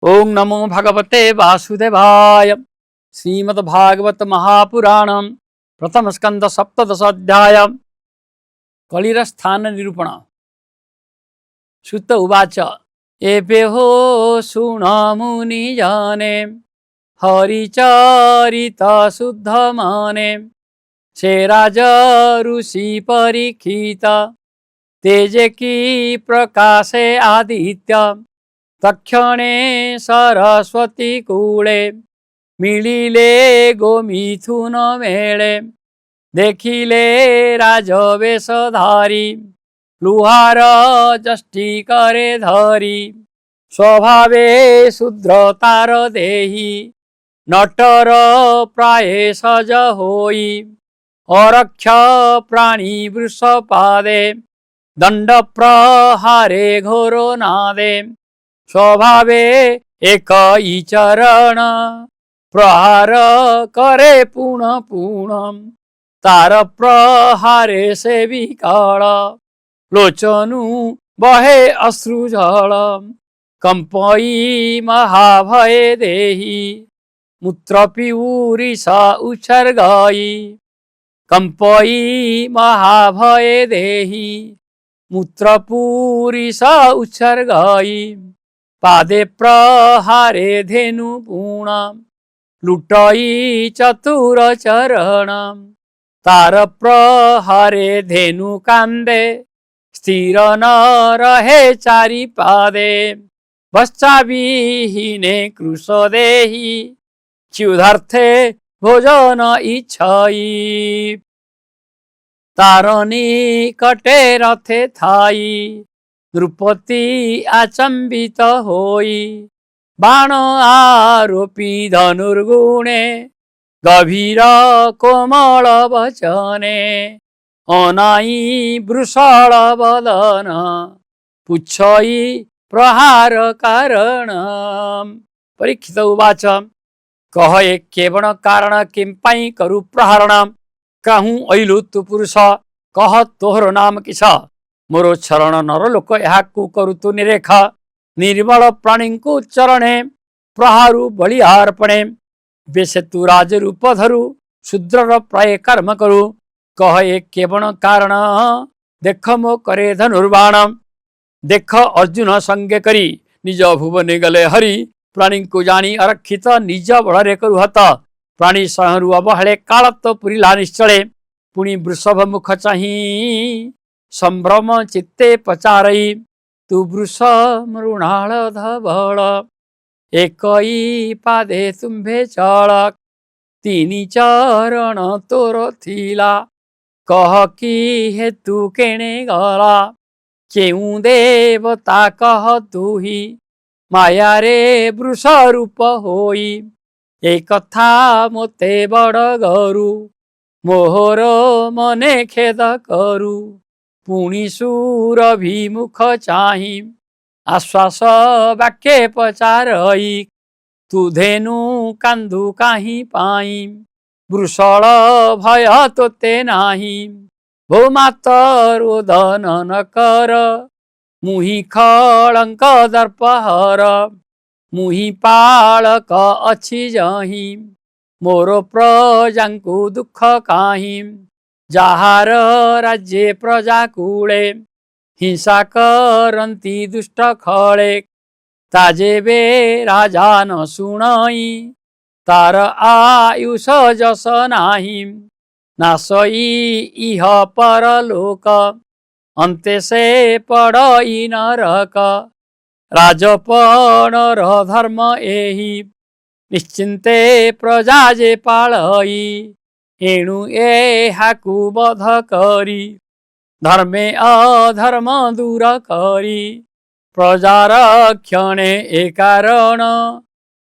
ओं नमो भगवते वासुदेवाय। श्रीमद्भागवत महापुराण प्रथम स्कंद सप्तदश अध्याय कलिरस्थान निरूपण। सुत उवाच एवे हो शुण मुनिजने हरिचरित शुद्ध मने से राज ऋषि परीक्षित तेजे की प्रकाशे आदित्य तक्षणे सरस्वती कूले मिलिले गोमिथुन मेले देखिले राजवेशधारी लुहार जष्टि करे धरी स्वभावे शूद्रतार देही नटर प्राय सज होई अरक्ष प्राणी वृषपादे दंड प्रहारे घोरो नादे स्वभावे एक चरण प्रहार करे पुण पुण तार प्रहारे से विकल लोचनु बहे अश्रुजल कंपई महाभय देहि मूत्र पीयूरिष उत्सर्गई कंपई महाभय देहि मूत्र पूरिष उत्सर्गई पादे प्रहारे धेनु पूण लुटई चतुर चरण तार प्रहारे धेनु कांदे स्थिर न रहे चारि पादे बच्चा विहीने कृश देहि क्षुधार्थे भोजन इच्छई तार निकटे रथे थाई द्रुपति आचंबित होई बाण आरोपी धनुर्गुणे गभीर कोमल वचने अनाई वृषल बदन पुच्छई प्रहार कारण। परीक्षित उवाच कह ए केवल कारण किं पाई करु प्रहारण कहूँ अइलु तु पुरुष कह तोहर नाम किस मोर चरण नर लोक यहाँ करुतु निरेख निर्मल प्राणी को चरणे प्रहारु बलिहार्पणे बेसे तु राज रूप धरु शूद्रर प्राय कर्म करु कह ए केवल कारण देख मो करे धनुर्बाण देख अर्जुन संगे करी निज भुवने गले हरि प्राणी को जानी अरक्षित निज बड़े करू हत प्राणी सहरु अवहेले कालत पुरिला निश्चले पुणी वृषभ मुख चाही संभ्रम चित्ते पचारई तु वृष मृणाल धवल एकई पादे तुम्भे चल तीनी चरण तोर थिला कह कि हेतु केणे गला केउ देवता कह तुही माया रे वृष रूप होई एक कथा मोते बड़ गरु मोहर मने खेद करू पुणी सुरभिमुख चाही आश्वास वाक्ये पचारई तु धेनु कांदु काहि पाई वृषल भय तोते नाही भूमातरोदन न कर मुहि खड़ंक दर्पहर मुहि पालक अछि जही मोर प्रजांकु दुख काहि जाहार राज्ये प्रजा कूले हिंसा करंती दुष्ट खळे ताजेबे राजा न शुणई तार आयुष जस नाही नासई इह परलोक अंते से पड़ई नरक राजपणर धर्म एहि निश्चिंते प्रजा जे पाळई एणु एहाकु बध करी धर्मे अधर्म दूर करी प्रजार क्षणे ए कारण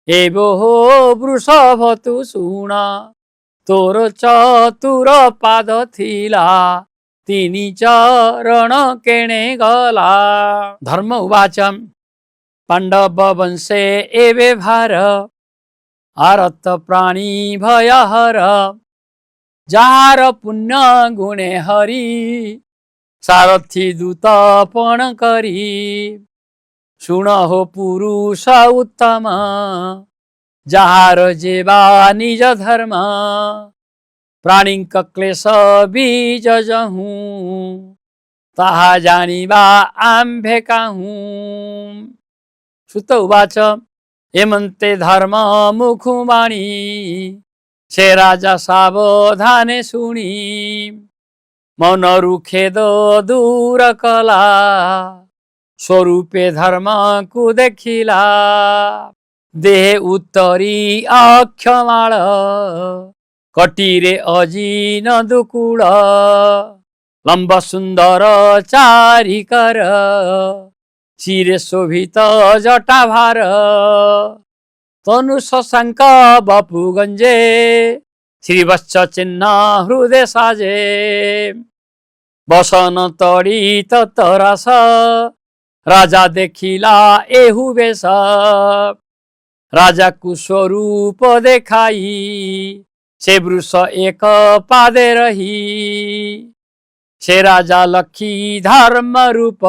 एवो हो वृषभ तु शुण तोर चतुर पाद थिला तीनी चरण केणे गला। धर्म उवाच पांडव वंशे एवे भार आरत प्राणी भयहर जार पुण्य गुणे हरि सारथी दूत पण करी ଶୁଣ ହୋ ପୁରୁଷ ଉତ୍ତମ, ଯାହାର ଯେବା ନିଜ ଧର୍ମ, ପ୍ରାଣୀଙ୍କ କ୍ଲେଶ ବୀଜ ଯହୁଁ, ତାହା ଜାଣିବା ଆମ୍ଭେ କାହୁଁ। ସୁତ ଉବାଚ ଏମନ୍ତେ ଧର୍ମ ମୁଖୁ ବାଣୀ, ସେ ରାଜା ସାବଧାନେ ଶୁଣି, ମନରୁ ଖେଦ ଦୂର କଲା, ସ୍ୱରୂପେ ଧର୍ମକୁ ଦେଖିଲା। ଦେହେ ଉତ୍ତରୀ ଅକ୍ଷମାଳ, କଟିରେ ଅଜିନ ଦୁକୁଳ, ଲମ୍ବ ସୁନ୍ଦର ଚାରିକର, ଶିରେ ଶୋଭିତ ଜଟାଭାର, ତନୁ ଶଶାଙ୍କ ବପୁ ଗଞ୍ଜେ, ଶ୍ରୀବତ୍ସ ଚିହ୍ନ ହୃଦେ ସାଜେ। ବସନ ତଡ଼ି ତତରାସ, ରାଜା ଦେଖିଲା ଏହୁ ବେଶ, ରାଜାକୁ ସ୍ୱରୂପ ଦେଖାଇ, ସେ ବୃଷ ଏକ ପାଦେ ରହି। ସେ ରାଜା ଲକ୍ଷୀ ଧର୍ମ ରୂପ,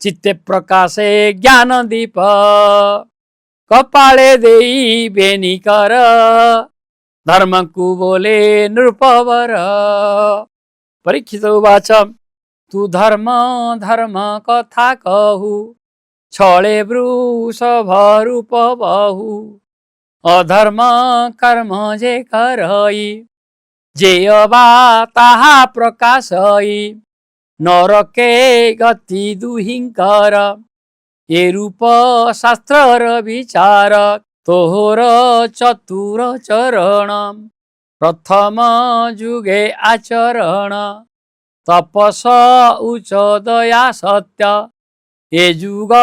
ଚିତ୍ତେ ପ୍ରକାଶେ ଜ୍ଞାନ ଦୀପ, କପାଳେ ଦେଇ ବେନିକର, ଧର୍ମକୁ ବୋଲେ ନୃପବର। ପରୀକ୍ଷିତ ଉବାଚ ତୁ ଧର୍ମ ଧର୍ମ କଥା କହୁ, ଛଳେ ବୃଷଭ ରୂପ ବହୁ, ଅଧର୍ମ କର୍ମ ଯେ କରଇ, ଯେ ଅବା ତାହା ପ୍ରକାଶଇ, ନରକେ ଗତି ଦୁହିଁଙ୍କର, ଏ ରୂପ ଶାସ୍ତ୍ରର ବିଚାର। ତୋହର ଚତୁର ଚରଣ, ପ୍ରଥମ ଯୁଗେ ଆଚରଣ, ତପସ ଉଚ୍ଚ ଦୟା ସତ୍ୟ, ଏ ଯୁଗ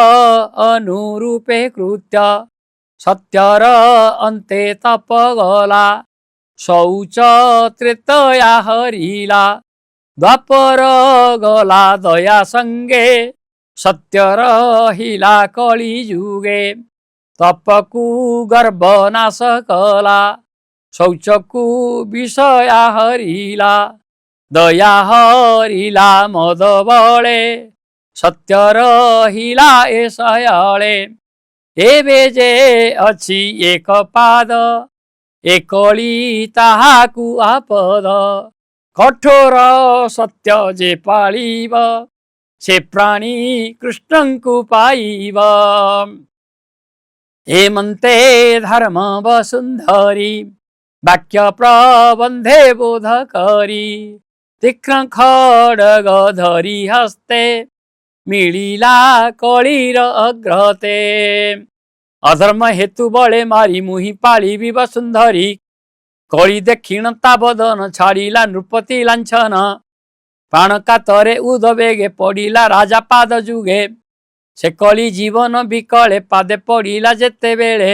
ଅନୁରୂପେ କୃତ୍ୟ। ସତ୍ୟର ଅନ୍ତେ ତପ ଗଲା, ଶୌଚ ତ୍ରେତୟା ହରିଲା, ଦ୍ୱାପର ଗଲା ଦୟା ସଙ୍ଗେ, ସତ୍ୟ ରହିଲା କଳି ଯୁଗେ। ତପକୁ ଗର୍ବ ନାଶ କଲା, ଶୌଚକୁ ବିଷୟା ହରିଲା, ଦୟା ହରିଲା ମଦ ବଳେ, ସତ୍ୟ ରହିଲା ଏ ଶୟଳେ। ଏବେ ଯେ ଅଛି ଏକ ପାଦ, ଏ କଳି ତାହାକୁ ଆପଦ, କଠୋର ସତ୍ୟ ଯେ ପାଳିବ, ସେ ପ୍ରାଣୀ କୃଷ୍ଣଙ୍କୁ ପାଇବ। ଏମନ୍ତେ ଧର୍ମ ବସୁନ୍ଧରୀ, ବାକ୍ୟ ପ୍ରବନ୍ଧେ ବୋଧ କରି, ତୀକ୍ଷ୍ଣ ଖଡ଼ଗ ଧରି ହସ୍ତେ, ମିଳିଲା କଳିର ଅଗ୍ରତେ। ଅଧର୍ମ ହେତୁ ବଳେ ମାରି ମୁହିଁ ପାଳିବି ବସୁନ୍ଧରୀ, କଳି ଦେଖିଣ ତା ବଦନ ଛାଡ଼ିଲା ନୃପତି ଲାଞ୍ଛନ। ପ୍ରାଣ କାତରେ ଉଦବେଗେ ପଡ଼ିଲା ରାଜା ପାଦ ଯୁଗେ, ସେ କଳି ଜୀବନ ବିକଳେ ପାଦେ ପଡ଼ିଲା ଯେତେବେଳେ।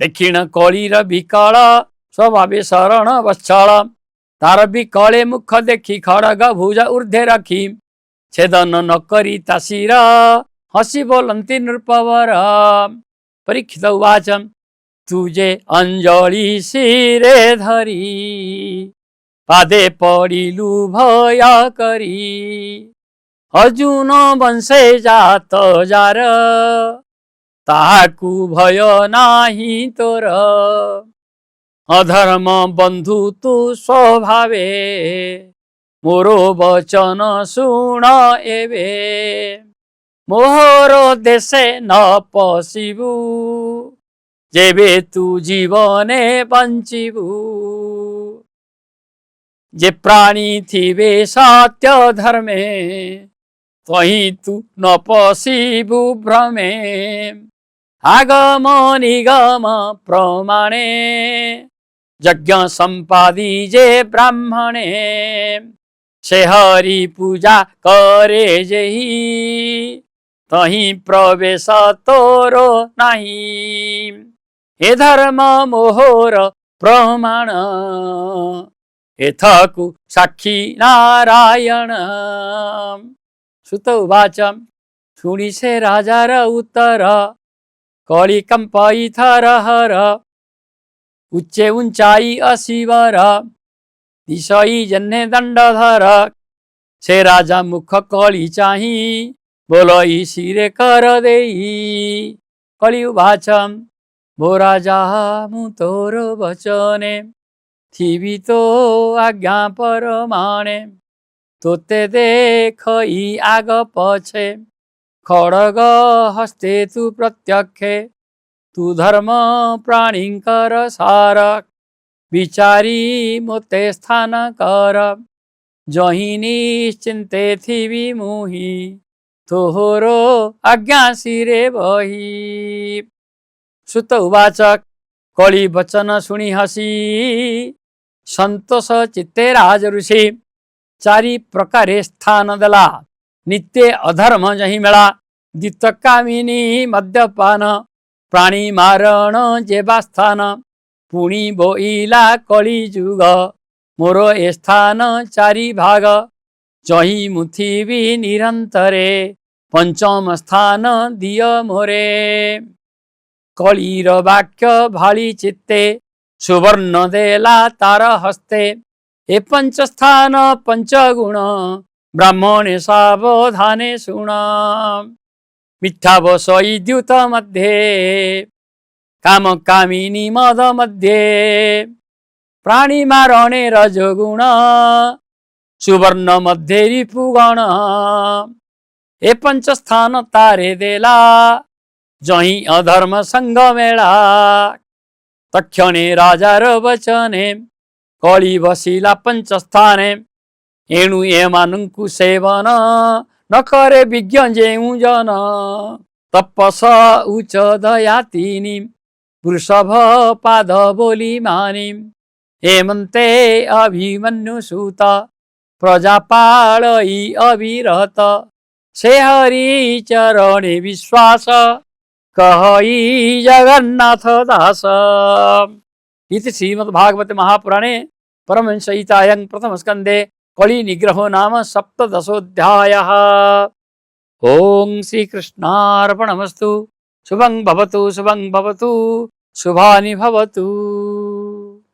ଦେଖିଣ କଳିର ବିକଳ ସ୍ୱଭାବେ ଶରଣ ବତ୍ସଳ, ତାର ବିକଳେ ମୁଖ ଦେଖି ଖଡ଼ଗ ଭୁଜ ଊର୍ଦ୍ଧ୍ୱେ ରଖି, ଛେଦନ ନକରି ତା ଶିର ହସି ବୋଲନ୍ତି ନୃପବର। ପରୀକ୍ଷିତ ଉବାଚ ତୁ ଯେ ଅଞ୍ଜଳି ଶିରେ ଧରି, ପାଦେ ପଡ଼ିଲୁ ଭୟ କରି, ଅର୍ଜୁନ ବଂଶେ ଜାତ ଯାର, ତାହାକୁ ଭୟ ନାହିଁ ତୋର। ଅଧର୍ମ ବନ୍ଧୁ ତୁ ସ୍ୱଭାବେ, ମୋର ବଚନ ଶୁଣ ଏବେ। ମୋହର ଦେଶେ ନ ପଶିବୁ, ଯେବେ ତୁ ଜୀବନେ ବଞ୍ଚିବୁ। ଯେ ପ୍ରାଣୀ ଥିବେ ସତ୍ୟ ଧର୍ମେ, ତହିଁ ତୁ ନ ପଶିବୁ ଭ୍ରମେ। ଆଗମ ନିଗମ ପ୍ରମାଣେ, ଯଜ୍ଞ ସମ୍ପାଦି ଯେ ବ୍ରାହ୍ମଣେ। ସେ ହରି ପୂଜା କରେ ଯେହି, ତହିଁ ପ୍ରବେଶ ତୋର ନାହିଁ। ଏ ଧର୍ମ ମୋହର ପ୍ରମାଣ, ଏଥକୁ ସାକ୍ଷୀ ନାରାୟଣ। ସୁତ ଉବାଚ ଶୁଣି ସେ ରାଜାର ଉତ୍ତର, କଳି କମ୍ପାଇ ଥର ହର, ଉଚ୍ଚେ ଉଞ୍ଚାଇ ଅଶିବର, ଦିଶଇ ଜହ୍ନେ ଦଣ୍ଡଧର। ସେ ରାଜା ମୁଖ କଳି ଚାହିଁ, बोलो शिरे कर देई कलियुवाच भो राजा मु तोर वचने थिबी तो आज्ञा परमाणे तोते देखई आग पछे खड़ग हस्ते तु प्रत्यक्षे तु धर्म प्राणींकर सार विचारी मोते स्थान कर जही निश्चिंते थिबी मुही तोहरो आज्ञा शिरे बही। सुत उवाच कली वचन शुणी हसी संतोष चित्ते राज ऋषि चारि प्रकारे स्थान देला नित्य अधर्म जही मेला दित कामिनी मद्यपान प्राणी मारण जेबा स्थान पुणी बोईला कली जुग मोर ए स्थान चारि भाग जही मुथिबी निरंतरे पंचम स्थान दिय मोरे। कलीर वाक्य भाली चित्ते सुवर्ण देला तार हस्ते ए पंच स्थान पंचगुण ब्राह्मणे सावधाने शुण मिथ्या बसई द्युत मध्ये काम कामिनी मद मध्ये प्राणी मारणे रजगुण सुवर्ण मध्ये रिपुगण ए पंच स्थान तारे देला जही अधर्म संग मेला तक्षणे राजार वचने कली बसिला पंच स्थाने एणु एमानंकु सेवन न करे विज्ञ जेऊ जन तपस उच्च दया तीनी वृषभ पाद बोली मानी हेमंते अभिमन्यु सूत प्रजापालई अविरत से हरि चरणे विश्वास कहई जगन्नाथ दास। इति श्रीमद्भागवते महापुराणे परमहंसहितायां प्रथम स्कंदे कली निग्रहो नाम सप्तदशोऽध्यायः। ओम श्री कृष्णार्पणमस्तु। शुभं भवतु शुभानि भवतु।